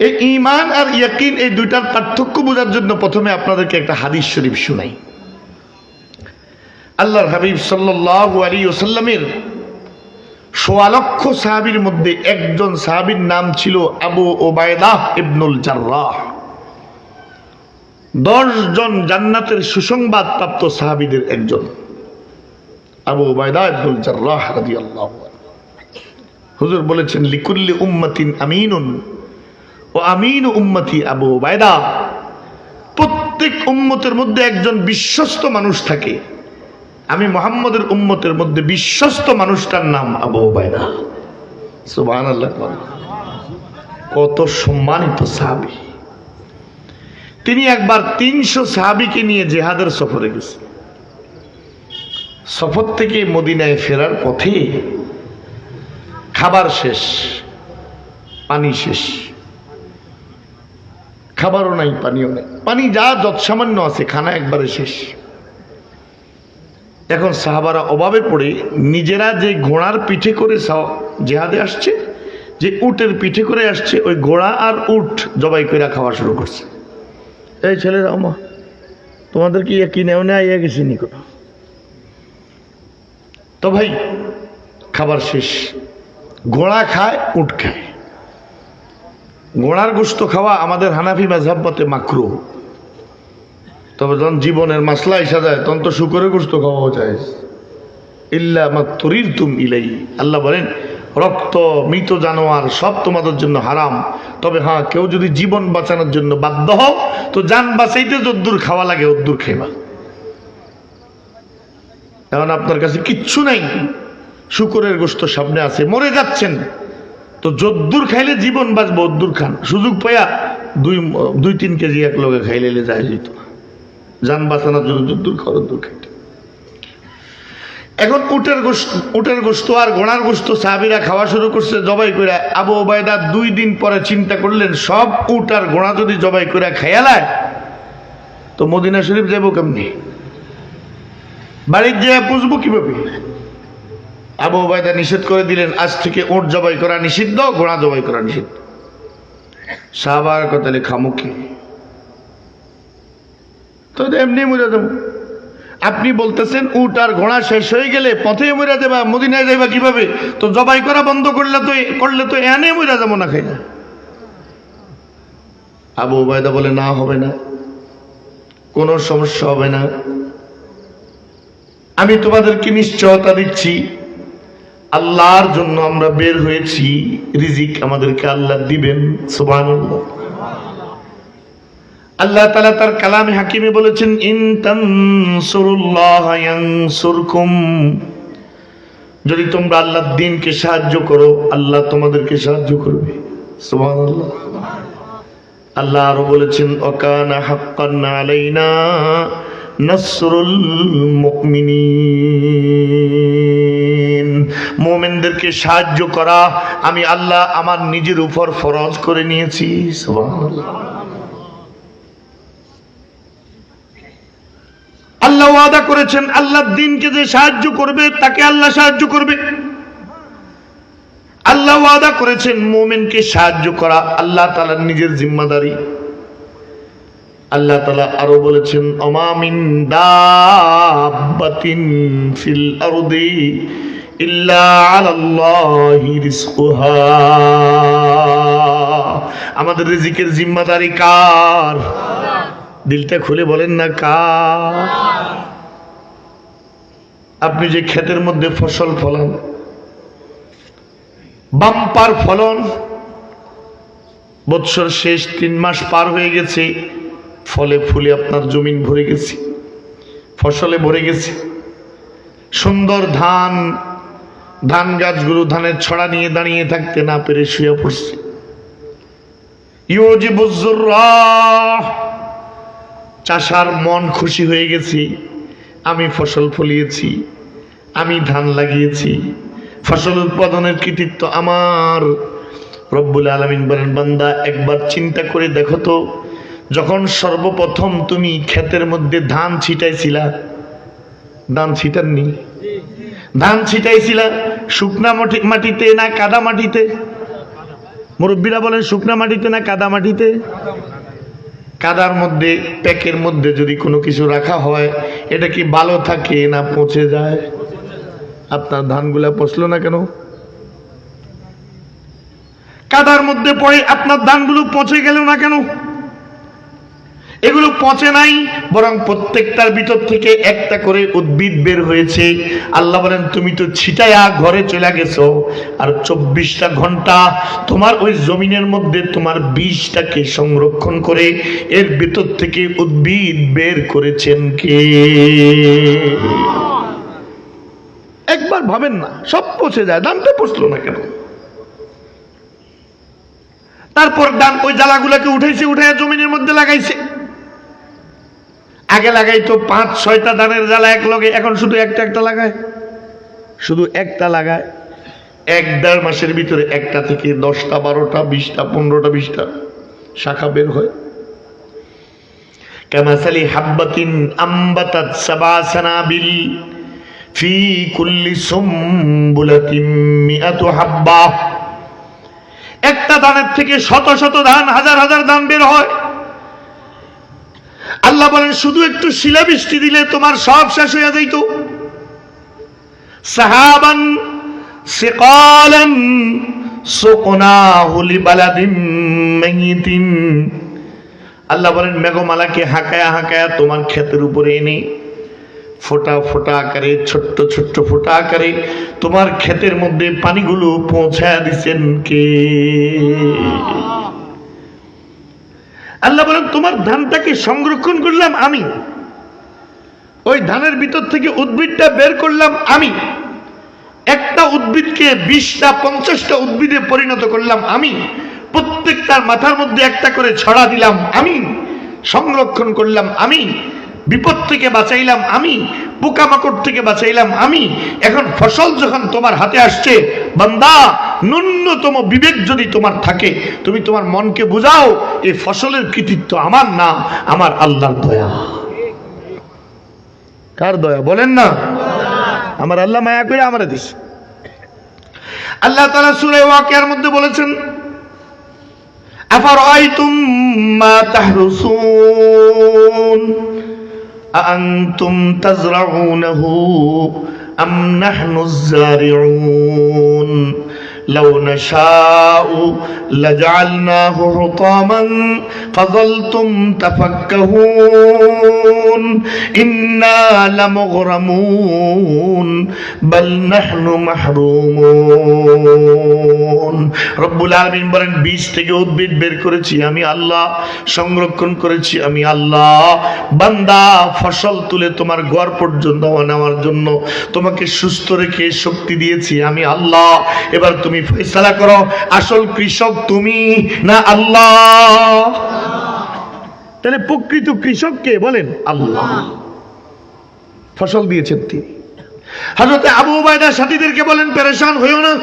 এই ঈমান আর ইয়াকিন এই দুইটার পার্থক্য বোঝার জন্য প্রথমে আপনাদেরকে একটা হাদিস শরীফ শুনাই। আল্লাহর হাবিব সাল্লাল্লাহু আলাইহি ওয়াসাল্লামের ১৬ লক্ষ সাহাবীর মধ্যে একজন সাহাবীর নাম ছিল আবু উবাইদা ইবনুল জাররাহ। ১০ জন জান্নাতের সুসংবাদ প্রাপ্ত সাহাবীদের একজন আবু উবাইদা ইবনুল জাররাহ রাদিয়াল্লাহু আনহু। হুজুর বলেছেন, লিকুল্লি উম্মাতিন আমিনুন ও আমিনু উম্মতি আবু উবাইদা। প্রত্যেক উম্মতের মধ্যে একজন বিশ্বস্ত মানুষ থাকে, আমি মুহাম্মদের উম্মতের মধ্যে বিশ্বস্ত মানুষটার নাম আবু উবাইদা। সুবহানাল্লাহ। কত সম্মানিত সাহাবী। তিনি একবার ৩০০ সাহাবীকে নিয়ে জিহাদের সফরে গেছেন। সফর থেকে মদিনায় ফেরার পথে খাবার শেষ, পানি শেষ, খাবারও নাই, পানিও নাই, পানি যা যৎসামান্য আছে খানা একবারে শেষ। এখন সাহাবারা অভাবে পড়ে নিজেরা যে ঘোড়ার পিঠে করে জিহাদে আসছে, যে উটের পিঠে করে আসছে, ওই ঘোড়া আর উট জবাই করে খাওয়া শুরু করছে। এই ছেলেরা, আমা তোমাদের কি কিনেও না আইয়া গেছি নি কোনো? তো ভাই খাবার শেষ, ঘোড়া খায় উট খায়। ঘোড়ার গোশত খাওয়া আমাদের হানাফি মাযহাব মতে মাকরুহ, তবে যখন জীবনের মাসলা এসে যায় তখন তো শুকরের গোশত খাওয়াও যায়। ইল্লা মা তুরিরতুম ইলাইহি, আল্লাহ বলেন রক্ত, মৃত জানোয়ার সব তোমাদের জন্য হারাম, তবে হ্যাঁ কেউ যদি জীবন বাঁচানোর জন্য বাধ্য হও তো জান বাঁচাইতে যদ্দূর খাওয়া লাগে ওদ্দূর খাইবা। এখন আপনার কাছে কিচ্ছু নাই, শুকরের গোশত সামনে আছে, মরে যাচ্ছেন, তো যদ্দূর খাইলে জীবন বাঁচবো ওদ্দূর খান। সুযোগ পাইয়া 2-3 কেজি এক লগে খাইলে যায় যেত, জান বাঁচানোর জন্য যদ্দূর খাওয়ার দূর খাইতে। এখন উটের গোশত আর ঘোড়ার গোশত সাহাবীরা খাওয়া শুরু করছে জবাই করে। আবু উবাইদা 2 দিন পরে চিন্তা করলেন, সব উট আর ঘোড়া যদি জবাই করে খাইয়ালায় তো মদিনা শরীফ যাবো কেমনি, বাড়ির যেয়ে পুষবো কিভাবে? আবু উবাইদা নিষেধ করে দিলেন, আজ থেকে উট জবাই করা নিষিদ্ধ, ঘোড়া জবাই করা নিষিদ্ধ। সাহাবার কথা খামুকি, তো এমনি মরে যাবো। আপনি বলতেছেন উট আর ঘোড়া শেষ হয়ে গেলে পথে মরে যাবা, মদিনায় যাইবা কিভাবে? তো জবাই করা বন্ধ করলে তো এনে মরে যাবো না খাই না। আবু উবাইদা বলে, না হবে না, কোনো সমস্যা হবে না, আমি তোমাদেরকে নিশ্চয়তা দিচ্ছি, আল্লাহর জন্য আমরা বের হয়েছি, রিজিক আমাদেরকে আল্লাহ দিবেন। সুবহানাল্লাহ। আল্লাহ তাআলা তার কালামে হাকিমে বলেছেন, ইন তানসুরুল্লাহ ইয়ানসুরকুম, যদি তোমরা আল্লাহর দ্বীনকে সাহায্য করো আল্লাহ তোমাদেরকে সাহায্য করবে। সুবহানাল্লাহ। আল্লাহ আরো বলেছেন, ওয়াকানা হাক্কান আলাইনা নাসরুল মুমিনিন, মুমিনদেরকে সাহায্য করা আমি আল্লাহ আমার নিজের উপর ফরজ করে নিয়েছি। সুবহানাল্লাহ। আল্লাহ ওয়াদা করেছেন, আল্লাহর দ্বীনকে যে সাহায্য করবে তাকে আল্লাহ সাহায্য করবে। আল্লাহ ওয়াদা করেছেন মুমিনকে সাহায্য করা আল্লাহ তাআলার নিজের জিম্মাদারি। আল্লাহ তাআলা আরো বলেছেন, ওমা মিন দাব্বাতিন ফিল আরদি ইল্লা আলাল্লাহি রিজকুহা, আমাদের রিজিকের জিম্মাদারি কার? দিলটা খুলে বলেন না কার? আপনি যে ক্ষেতের মধ্যে ফসল ফলান, বাম্পার ফলন, বৎসর শেষ 3 মাস পার হয়ে গেছে, ফলে ফুলে আপনার জমিন ভরে গেছে, ফসলে ভরে গেছে, সুন্দর ধান গাছগুলো ধানের ছড়া নিয়ে দাঁড়িয়ে থাকতে না পেরে শুয়ে পড়ছে। ইউজিবুজ যুররাহ, চাষার মন খুশি হয়ে গেছে, আমি ফসল ফলিয়েছি, আমি ধান লাগিয়েছি, ফসল উৎপাদনের কৃতিত্ব আমার। রব্বুল আলামিন বলেন, বান্দা একবার চিন্তা করে দেখো তো, যখন সর্বপ্রথম তুমি ক্ষেতের মধ্যে ধান ছিটাইছিলা, ধান ছিটাননি? ধান ছিটাইছিলা শুকনা মাটিতে না কাদা মাটিতে? মুরব্বীরা বলেন শুকনা মাটিতে না কাদা মাটিতে? কাদার মধ্যে, প্যাকের মধ্যে যদি কোনো কিছু রাখা হয়, এটা কি ভালো থাকে না পচে যায়? আপনার ধানগুলা পচলো না কেন? কাদার মধ্যে পড়ে আপনার ধানগুলো পচে গেল না কেন? এগুলো পচে নাই, বরং প্রত্যেকটার ভিতর থেকে একটা করে উদ্ভিদ বের হয়েছে। আল্লাহ বলেন তুমি তো ছিটায়া ঘরে চলে গেছো, আর 24টা ঘন্টা তোমার ওই জমিনের মধ্যে তোমার বীজটাকে সংরক্ষণ করে এর ভিতর থেকে উদ্ভিদ বের করেছেন কে? একবার ভাবেন না, সব পচে যায়, ধানটা পচলো না কেন? তারপর ধান ওই জ্বালাগুলাকে উঠাইছে, উঠাইয়া জমিনের মধ্যে লাগাইছে। আগে লাগাইতো 5-6টা ধানের জ্বালা এক লগে, এখন শুধু একটা একটা লাগায়, শুধু একটা লাগায়। 1-1.5 মাসের ভিতরে একটা থেকে 10টা 12টা 20টা 15টা 20টা শাখা বের হয়। কামাসালি হাব্বাতিন আম্বাতাত 7 সানাবিল ফি কুল্লি সুমবুলাতিন মিআতু হাব্বা। একটা ধানের থেকে শত শত ধান, হাজার হাজার ধান বের হয়। আল্লাহ বলেন শুধু একটু শিলাবৃষ্টি দিলে তোমার সব শেষ হয়ে যাইত। সাহাবান সিকালান সুকনাহু লিবালাদিন মাইতিন। আল্লাহ বলেন মেঘমালাকে হাঁকায়া হাঁকায়া তোমার ক্ষেতের উপরে এনে ফোঁটা ফোঁটা আকারে, ছোট্ট ছোট্ট ফোঁটা আকারে তোমার ক্ষেতের মধ্যে পানিগুলো পৌঁছায় দিচ্ছেন কে? আল্লাহ বলেন তোমার ধানটাকে সংরক্ষণ করলাম আমি, ওই ধানের ভিতর থেকে উদ্ভিদটা বের করলাম আমি, একটা উদ্ভিদকে 20টা 50টা উদ্ভিদে পরিণত করলাম আমি, প্রত্যেকটার মাথার মধ্যে একটা করে ছড়া দিলাম আমি, সংরক্ষণ করলাম আমি, বিপদ থেকে বাঁচাইলাম আমি, পোকামাকড় থেকে বাঁচাইলাম আমি। এখন ফসল যখন তোমার হাতে আসছে, বান্দা ন্যূনতম বিবেক যদি তোমার থাকে, তুমি তোমার মনকে বুঝাও এই ফসলের কৃতিত্ব আমার না, আমার আল্লাহর দয়া। কার দয়া বলেন না? আমার আল্লাহ মায়া করে আমারে দিছে। আল্লাহ তাআলা সূরা ওয়াকিয়ার মধ্যে বলেছেন আফারাআইতুম মা তাহরুসুন আআনতুম তাজরাউনাহু আম নাহনুজ জারিউন লাউ নাশাউ লাজআলনাহু হুতামান ফাযালতুম তাফাক্কাহুন ইন্না লামুগরামুন বাল নাহনু মাহরুমুন। রব্বুল আলামিন বলেন বীজ থেকে উদ্ভিদ বের করেছি আমি আল্লাহ, সংরক্ষণ করেছি আমি আল্লাহ। বান্দা ফসল তুলে তোমার ঘর পর্যন্ত নেওয়ার জন্য তোমাকে সুস্থ রেখে শক্তি দিয়েছি আমি আল্লাহ। এবার তুমি ফয়সালা করো, আসল কৃষক তুমি না আল্লাহ? তাহলে প্রকৃত কৃষক কে বলেন? আল্লাহ। ফসল দিয়েছেন তিনি। হযরত আবু উবাইদা সাথীদেরকে বলেন পেরেশান হইও না,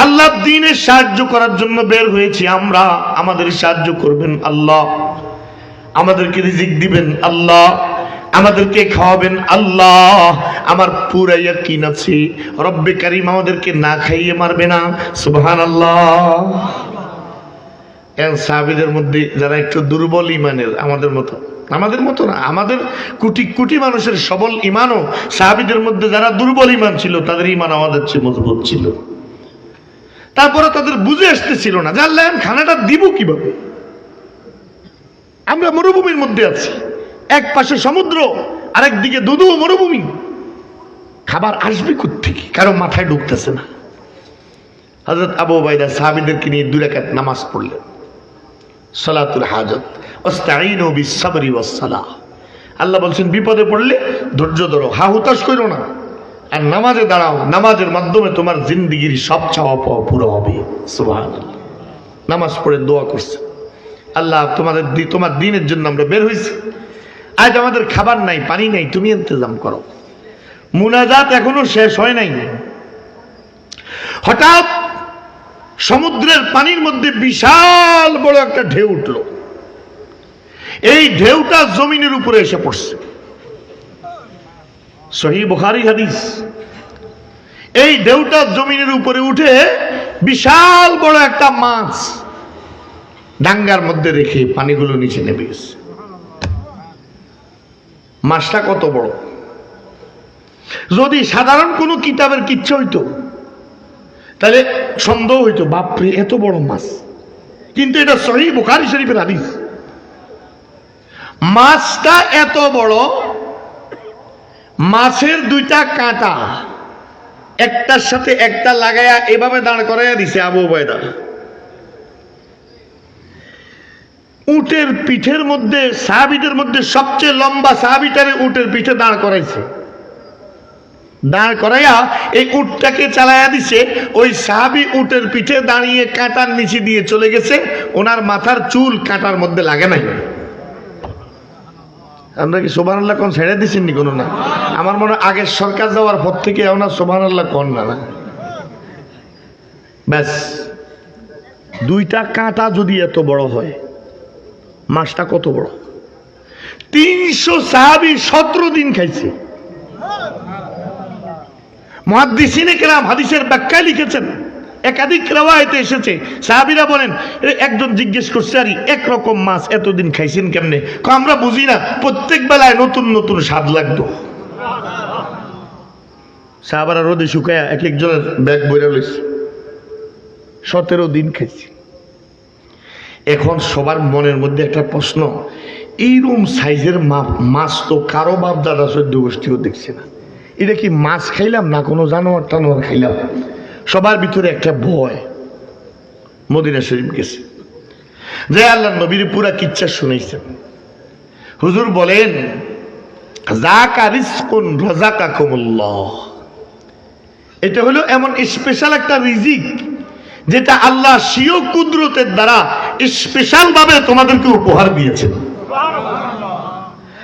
আল্লাহর দ্বীনের সাহায্য করার জন্য বের হয়েছি আমরা, আমাদের সাহায্য করবেন আল্লাহ, আমাদেরকে রিজিক দিবেন আল্লাহ, আমাদেরকে খাওয়াবেন আল্লাহ। আমার পুরা ইয়াকিন আছে রব্বে কারীম আমাদেরকে না খাইয়ে মারবে না। সুবহানাল্লাহ। সাহাবীদের মধ্যে যারা একটু দুর্বল ইমানের, আমাদের মতো না, আমাদের কোটি কোটি মানুষের সবল ইমানও সাহাবীদের মধ্যে যারা দুর্বল ইমান ছিল তাদের ইমান আমাদের চেয়ে মজবুত ছিল। তারপরে তাদের বুঝে আসতেছিল না যে আল্লাহ খানাটা দিব কিভাবে। আমরা মরুভূমির মধ্যে আছি, এক পাশে সমুদ্র, আরেক দিকে দুধু মরুভূমি, খাবার আসবে কোত্থেকে? কারো মাথায় ঢুকতেছে না। হযরত আবু উবাইদা সাহাবীদেরকে নিয়ে 2 রাকাত নামাজ পড়লেন, সালাতুল হাজত, ওয়াস্তাঈনু বিস-সাবরি ওয়াস-সালাহ। আল্লাহ বলছেন বিপদে পড়লে ধৈর্য ধরো, হা হুতাশ করো না, আর নামাজে দাঁড়াও, নামাজের মাধ্যমে তোমার জিন্দেগির সব চাওয়া পাওয়া পুরো হবে। সুবহানাল্লাহ। নামাজ পড়ে দোয়া করছে, আল্লাহ তোমার দ্বীনের জন্য আমরা বের হয়েছি, আজ আমাদের খাবার নাই, পানি নাই, তুমি ইন্তজাম করো। মুনাজাত এখনো শেষ হয় নাই, হঠাৎ সমুদ্রের পানির মধ্যে বিশাল বড় একটা ঢেউ উঠল। এই ঢেউটা জমিনের উপরে এসে পড়ছে, সহিহ বুখারী হাদিস। এই ঢেউটা জমিনের উপরে উঠে বিশাল বড় একটা মাছ ডাঙ্গার মধ্যে রেখে পানিগুলো নিচে নেমে গেছে। মাছটা কত বড়! যদি সাধারণ কোনো কিতাবের কিচ্ছা হইতো তাহলে সন্দেহ হইতো, বাপরে এত বড় মাছ। কিন্তু এটা সহিহ বুখারী শরীফের হাদিস। মাছটা এত বড়, মাছের দুইটা কাঁটা একটার সাথে একটা লাগায়া এভাবে দাঁড় করাইয়া দিছে আবু উবাইদা। উটের পিঠের মধ্যে, সাহাবীদের মধ্যে সবচেয়ে লম্বা সাহাবীটারে উটের পিঠে দাঁড় করাইছে। দাঁড় করাইয়া এই উটটাকে চালাইয়া দিছে। ওই সাহাবী উটের পিঠে দাঁড়িয়ে কাঁটার নিচে দিয়ে চলে গেছে, ওনার মাথার চুল কাঁটার মধ্যে লাগে নাই। আমরা কি সুবহানাল্লাহ কোন ছেড়ে দিচ্ছেন নি? কোনো না। আমার মনে হয় আগের সরকার যাওয়ার পর থেকে ওনার সুবহানাল্লাহ কোন না না ব্যাস। দুইটা কাঁটা যদি এত বড় হয়, মাছটা কত বড়! 300 সাহাবী 17 দিন খাইছে। মুহাদ্দিসিনে কেরাম হাদিসের ব্যাখ্যায় লিখেছেন, একাধিক riwayate এসেছে, সাহাবীরা বলেন একজন জিজ্ঞেস করছে, আরে একরকম মাছ এতদিন খাইছেন কেমনে? আমরা বুঝি না, প্রত্যেক বেলায় নতুন নতুন স্বাদ লাগতো। সাহাবারা রোদে শুকায়া এক একজনের ব্যাগ বইরা লইছে, 17 দিন খাইছে। এখন সবার মনের মধ্যে একটা প্রশ্ন, এইরকম সাইজের মাছ তো কারো বাপ দাদা 14 গোষ্ঠীও দেখছে না। এটা কি মাছ খাইলাম না কোনো জানোয়ার টানোয়ার খাইলাম? সবার ভিতরে একটা ভয়। মদিনা শরীফ গেছে, যে আল্লাহর নবীর পুরা কিচ্ছা শুনাইছেন। হুজুর বলেন, যাকা রিজকুন রাযাকাকুমুল্লাহ, এটা হলো এমন স্পেশাল একটা রিজিক যেটা আল্লাহ স্বীয় কুদরতের দ্বারা স্পেশাল ভাবে তোমাদেরকে উপহার দিয়েছেন।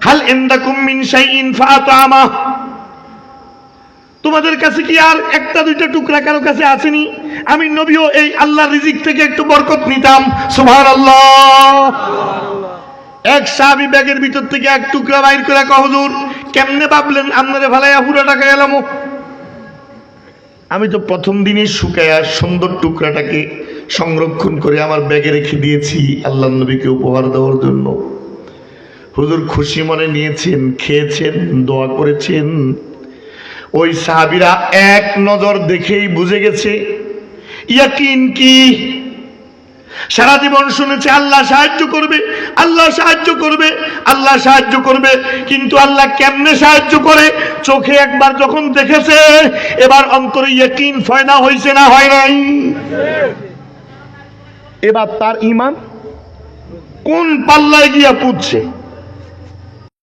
হাল ইনদাকুম মিন শাইইন ফাআতামা, তোমাদের কাছে কি আর একটা দুইটা টুকরা কারো কাছে আসেনি? আমি নবীও এই আল্লাহর রিজিক থেকে একটু বরকত নিতাম। সুবহানাল্লাহ। এক সাহাবী ব্যাগের ভিতর থেকে এক টুকরা বাইর করে কয়, হুজুর কেমনে ভাবলেন আপনারে ভালাইয়া পুরো টাকা এলাম? আমি তো প্রথম দিনই শুকায়া সুন্দর টুকরাটাকে সংরক্ষণ করে আমার ব্যাগে রেখে দিয়েছি আল্লাহর নবীকে উপহার দেওয়ার জন্য। হুজুর খুশি মনে নিয়েছেন, খেয়েছেন, দোয়া করেছেন। ওই সাহাবীরা এক নজর দেখেই বুঝে গেছে ইয়াকিন কি। সারা জীবন শুনেছে আল্লাহ সাহায্য করবে, আল্লাহ সাহায্য করবে, আল্লাহ সাহায্য করবে, কিন্তু আল্লাহ কেমনে সাহায্য করে চোখে একবার যখন দেখেছে, এবার অন্তরে ইয়াকিন ফয়দা হয়েছে না হয় নাই? এবার তার ঈমান কোন পাল্লায় গিয়া পুঁতছে।